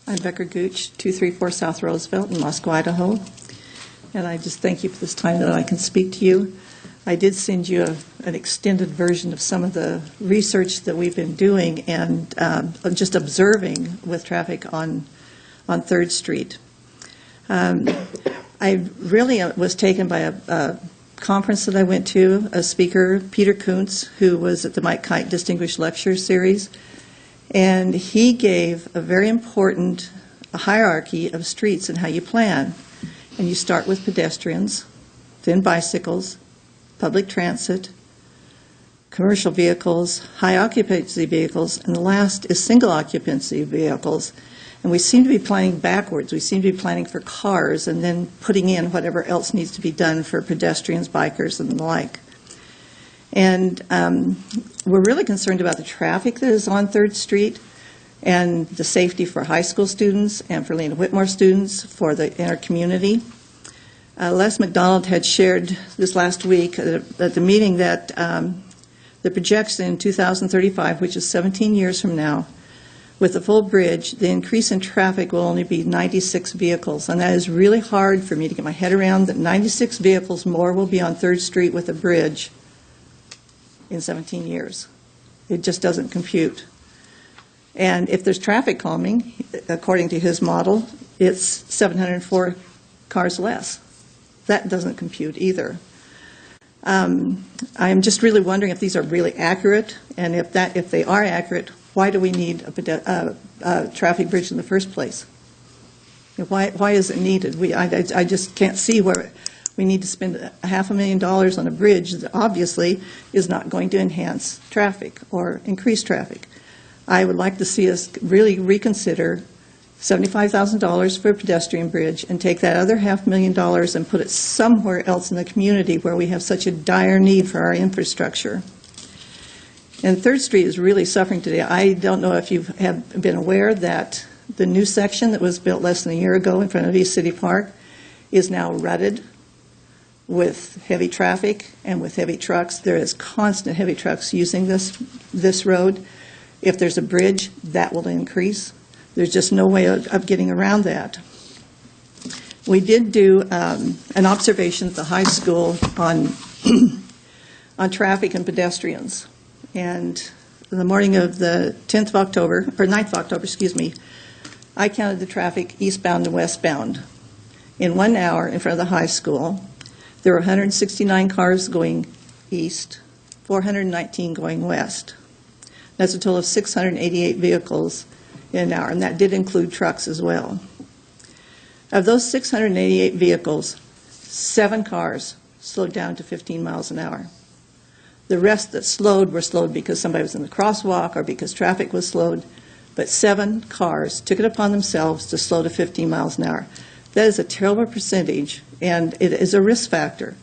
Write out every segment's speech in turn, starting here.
I'm Becker Gutsch, 234 South Roosevelt in Moscow, Idaho. And I just thank you for this time that I can speak to you. I did send you an extended version of some of the research that we've been doing and just observing with traffic on 3rd Street. I really was taken by a conference that I went to, a speaker, Peter Kuntz, who was at the Mike Kite Distinguished Lecture Series. And he gave a very important hierarchy of streets and how you plan. And you start with pedestrians, then bicycles, public transit, commercial vehicles, high occupancy vehicles, and the last is single occupancy vehicles. And we seem to be planning backwards. We seem to be planning for cars and then putting in whatever else needs to be done for pedestrians, bikers, and the like. And we're really concerned about the traffic that is on 3rd Street and the safety for high school students and for Lena Whitmore students for in our community. Les McDonald had shared this last week at the meeting that the projection in 2035, which is 17 years from now, with the full bridge, the increase in traffic will only be 96 vehicles. And that is really hard for me to get my head around, that 96 vehicles more will be on 3rd Street with a bridge in 17 years. It just doesn't compute. And if there's traffic calming, according to his model, it's 704 cars less. That doesn't compute either. I'm just really wondering if these are really accurate, and if they are accurate, why do we need a traffic bridge in the first place? Why is it needed? I just can't see where we need to spend $500,000 on a bridge that obviously is not going to enhance traffic or increase traffic. I would like to see us really reconsider $75,000 for a pedestrian bridge and take that other $500,000 and put it somewhere else in the community where we have such a dire need for our infrastructure. And 3rd Street is really suffering today. I don't know if you have been aware that the new section that was built less than a year ago in front of East City Park is now rutted with heavy traffic and with heavy trucks. There is constant heavy trucks using this road. If there's a bridge, that will increase. There's just no way of getting around that. We did do an observation at the high school on traffic and pedestrians. And the morning of the 10th of October, or 9th of October, excuse me, I counted the traffic eastbound and westbound. In 1 hour in front of the high school, there were 169 cars going east, 419 going west. That's a total of 688 vehicles in an hour, and that did include trucks as well. Of those 688 vehicles, 7 cars slowed down to 15 miles an hour. The rest that slowed were slowed because somebody was in the crosswalk or because traffic was slowed, but 7 cars took it upon themselves to slow to 15 miles an hour. That is a terrible percentage, and it is a risk factor.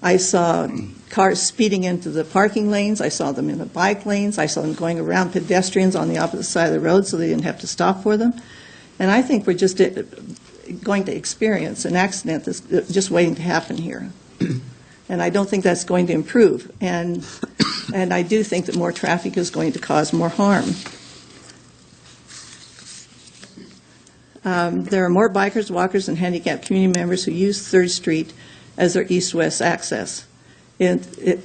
I saw cars speeding into the parking lanes. I saw them in the bike lanes. I saw them going around pedestrians on the opposite side of the road so they didn't have to stop for them. And I think we're just going to experience an accident that's just waiting to happen here. And I don't think that's going to improve. And I do think that more traffic is going to cause more harm. There are more bikers, walkers, and handicapped community members who use 3rd Street as their east-west access. It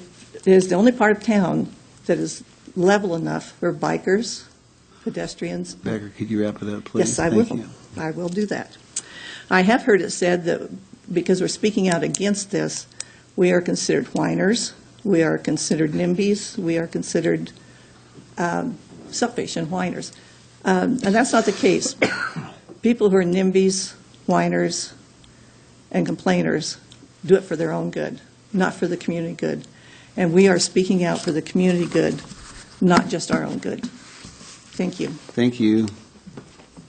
is the only part of town that is level enough for bikers, pedestrians. Becker, could you wrap it up, please? Yes, I will. I will do that. I have heard it said that because we're speaking out against this, we are considered whiners, we are considered NIMBYs, we are considered selfish and whiners. And that's not the case. People who are NIMBYs, whiners, and complainers do it for their own good, not for the community good. And we are speaking out for the community good, not just our own good. Thank you. Thank you.